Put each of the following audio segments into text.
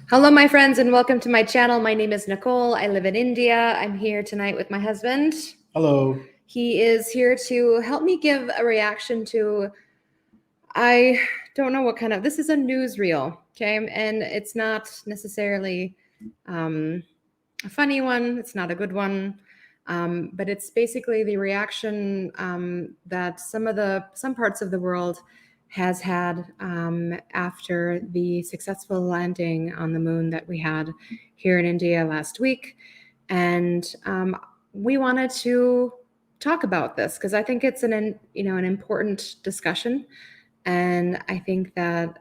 Hello, my friends, and welcome to my channel. My name is Nicole. I live in India. I'm here tonight with my husband. Hello. He is here to help me give a reaction to, I don't know what kind of, this is a newsreel, okay? And it's not necessarily a funny one. It's not a good one. But it's basically the reaction that some parts of the world has had after the successful landing on the moon that we had here in India last week. And we wanted to talk about this because I think it's an important discussion. And I think that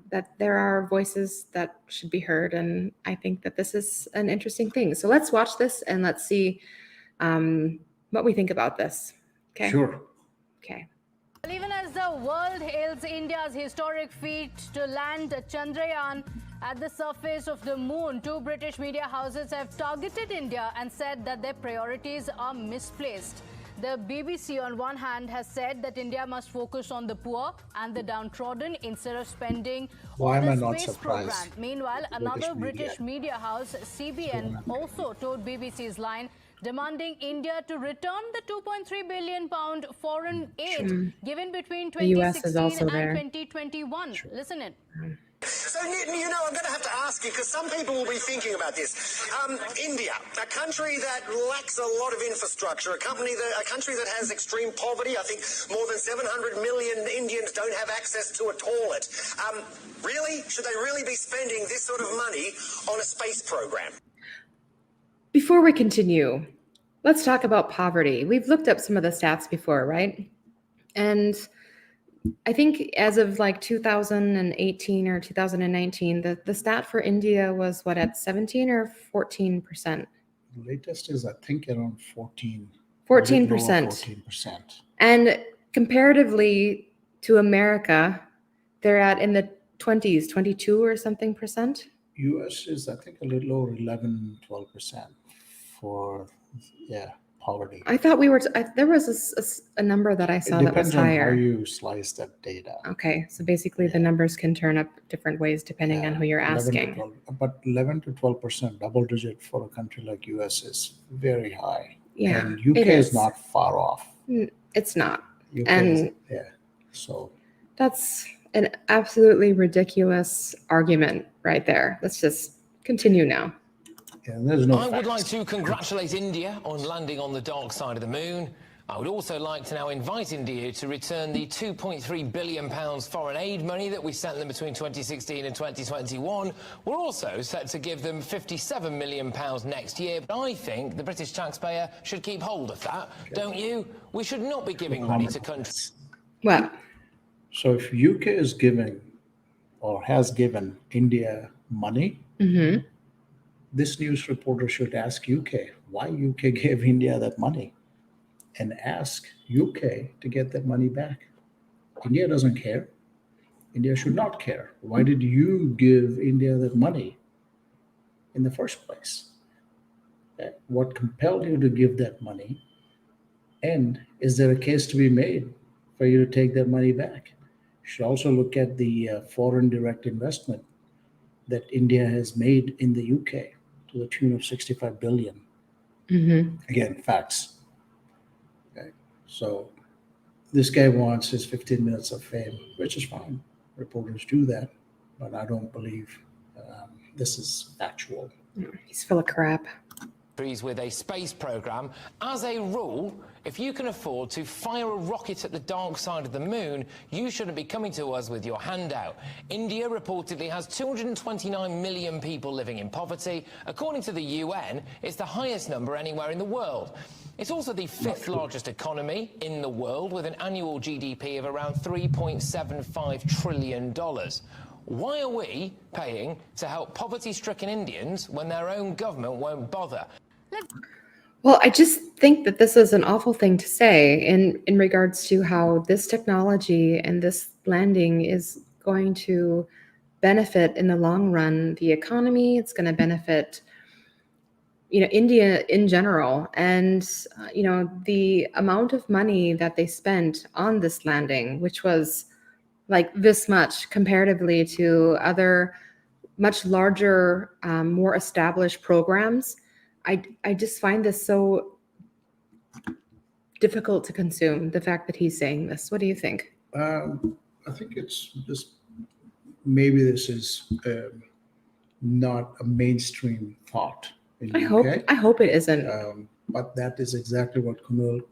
that there are voices that should be heard, and I think that this is an interesting thing. So let's watch this and let's see what we think about this. Okay. Sure. Okay. Well, even as the world hails India's historic feat to land Chandrayaan at the surface of the moon, two British media houses have targeted India and said that their priorities are misplaced. The BBC, on one hand, has said that India must focus on the poor and the downtrodden instead of spending on the space program. Meanwhile, another British media house, CBN, also told BBC's line, demanding India to return the £2.3 billion foreign aid given between 2016 and 2021. Sure. Listen in. So, I'm going to have to ask you, because some people will be thinking about this. India, a country that lacks a lot of infrastructure, a country that has extreme poverty. I think more than 700 million Indians don't have access to a toilet. Really? Should they really be spending this sort of money on a space program? Before we continue, let's talk about poverty. We've looked up some of the stats before, right? And I think as of like 2018 or 2019, the stat for India was what, at 17 or 14%? The latest is, I think, around 14%. 14%. And comparatively to America, they're at in the 20s, 22 or something percent. US is, I think, a little over 11-12% for poverty. I thought there was a number that I saw that was higher. It depends on how you slice that data. Okay, so basically the numbers can turn up different ways depending on who you're asking. But 11 to 12%, double digit for a country like US is very high. Yeah, and UK is not far off. It's not. UK so that's an absolutely ridiculous argument right there. Let's just continue now. I would like to congratulate India on landing on the dark side of the moon. I would also like to now invite India to return the £2.3 billion foreign aid money that we sent them between 2016 and 2021. We're also set to give them £57 million next year. But I think the British taxpayer should keep hold of that, don't you? We should not be giving money to countries. What? So if UK is giving or has given India money, this news reporter should ask UK why UK gave India that money and ask UK to get that money back. India doesn't care. India should not care. Why did you give India that money in the first place? What compelled you to give that money? And is there a case to be made for you to take that money back? You should also look at the foreign direct investment that India has made in the UK to the tune of 65 billion. Again, facts. Okay. So this guy wants his 15 minutes of fame, which is fine. Reporters do that, but I don't believe this is factual. He's full of crap. With a space program, as a rule, if you can afford to fire a rocket at the dark side of the moon, you shouldn't be coming to us with your hand out. India reportedly has 229 million people living in poverty. According to the UN, it's the highest number anywhere in the world. It's also the fifth largest economy in the world, with an annual GDP of around $3.75 trillion. Why are we paying to help poverty-stricken Indians when their own government won't bother? Well, I just think that this is an awful thing to say in regards to how this technology and this landing is going to benefit in the long run the economy. It's going to benefit, India in general. And, the amount of money that they spent on this landing, which was like this much comparatively to other much larger, more established programs. I just find this so difficult to consume, the fact that he's saying this. What do you think? I think it's just maybe this is not a mainstream thought in I UK. hope it isn't. But that is exactly what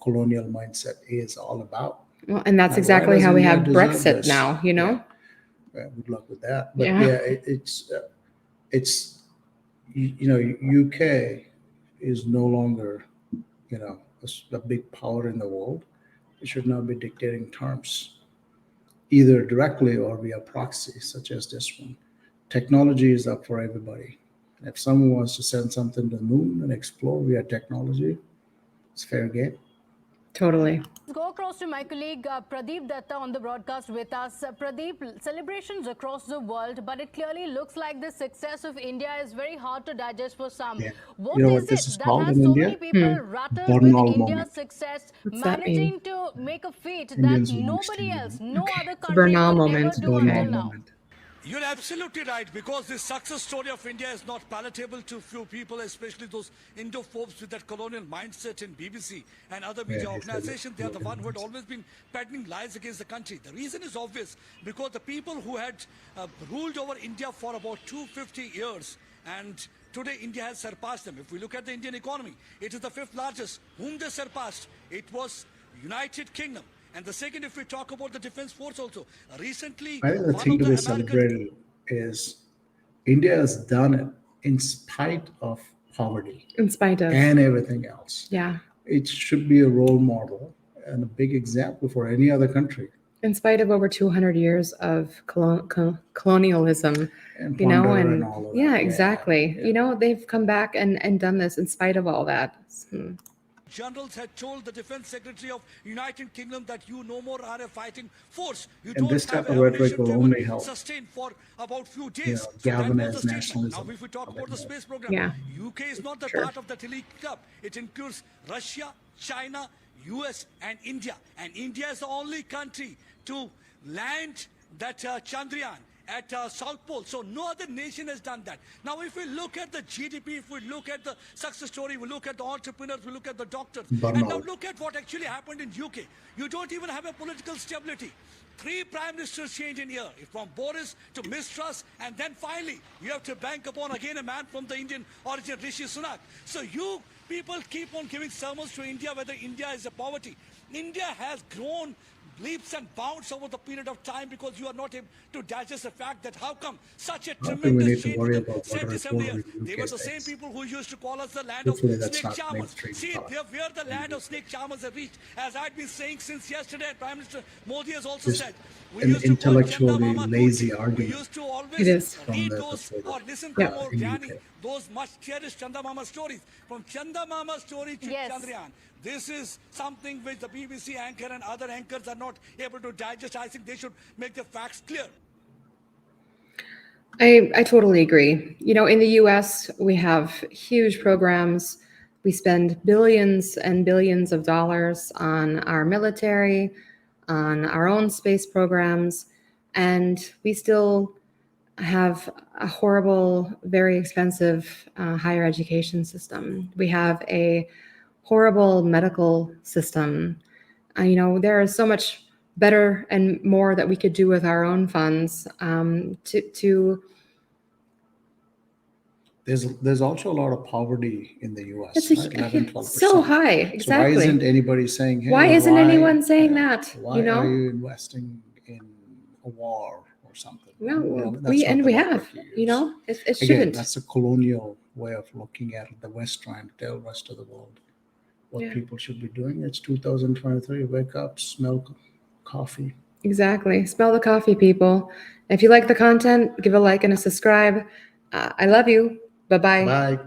colonial mindset is all about. Well, and that's Why exactly does how we India have deserve Brexit this? now, you know? Good luck with that. But Yeah. it's UK is no longer a big power in the world. It should not be dictating terms, either directly or via proxy, such as this one. Technology is up for everybody. If someone wants to send something to the moon and explore via technology, it's fair game. Totally. Let's go across to my colleague Pradeep Datta on the broadcast with us. Pradeep, celebrations across the world, but it clearly looks like the success of India is very hard to digest for some. Yeah. What You know is what this it is that called has in so India? many people rattled with Bernal India's moment. success, What's that mean? managing to make a feat Indians that don't nobody understand else, that. no Okay. other It's a country Bernal could moment. ever do Bernal until now? moment. You're absolutely right, because this success story of India is not palatable to few people, especially those Indo-phobes with that colonial mindset in BBC and other media organizations. They are the one who had always been peddling lies against the country. The reason is obvious, because the people who had ruled over India for about 250 years, and today India has surpassed them. If we look at the Indian economy, it is the 5th largest. Whom they surpassed? It was United Kingdom. And the second, if we talk about the defense force also, recently, I think the one thing of to the be American celebrated is India has done it in spite of poverty In spite of. and everything else. Yeah. It should be a role model and a big example for any other country. In spite of over 200 years of colonialism, And you know, plunder and all of that. yeah, exactly. Yeah. You know, they've come back and done this in spite of all that. generals had told the defense secretary of United Kingdom that you no more are a fighting force. You And don't this have type of rhetoric ammunition will to only even help, sustain for about few days. So that galvanize was the statement. Now, nationalism if we talk a about bit the more. space program, Yeah. UK is not the Sure. part of that elite club. It includes Russia, China, US, and India. And India is the only country to land that Chandrayaan at South Pole. So no other nation has done that. Now, if we look at the GDP, if we look at the success story, we look at the entrepreneurs, we look at the doctors, and now look at what actually happened in UK. You don't even have a political stability. 3 prime ministers change in here, from Boris to Mistrust, and then finally you have to bank upon again a man from the Indian origin, Rishi Sunak. So you people keep on giving sermons to India whether India is a poverty. India has grown leaps and bounds over the period of time because you are not able to digest the fact that how come such a think we need tremendous to change worry within about what 77 years. reporter in They UK were the same says. people who used to call us the land Hopefully of that's snake not charmers. mainstream See, thought where the land of snake charmers have reached. As I've been saying since yesterday, Prime Minister Modi has also Just said, we an used to call intellectually Chandamama lazy Turkey. We argument used to It always is. from read the those reporter. or listen to Yeah. more In Granny, UK. those much cherished Chandamama stories. From Chandamama story to Yes. Chandrayaan. This is something which the BBC anchor and other anchors are not able to digest. I think they should make the facts clear. I totally agree. You know, in the US, we have huge programs. We spend billions and billions of dollars on our military, on our own space programs, and we still have a horrible, very expensive higher education system. We have a horrible medical system. You know, there is so much better and more that we could do with our own funds to There's also a lot of poverty in the US, It's a, right? 11, 12%. so high, So exactly. why isn't anybody saying, hey, Why isn't anyone saying that, Why you know? are you investing in a war or something? Well, That's we not the we rhetoric have, you you use. know, it Again, shouldn't. that's a colonial way of looking at it. The West trying to tell the rest of the world what Yeah. people should be doing. It's 2023. Wake up, smell coffee. Exactly. Smell the coffee, people. If you like the content, give a like and a subscribe. I love you. Bye-bye. Bye.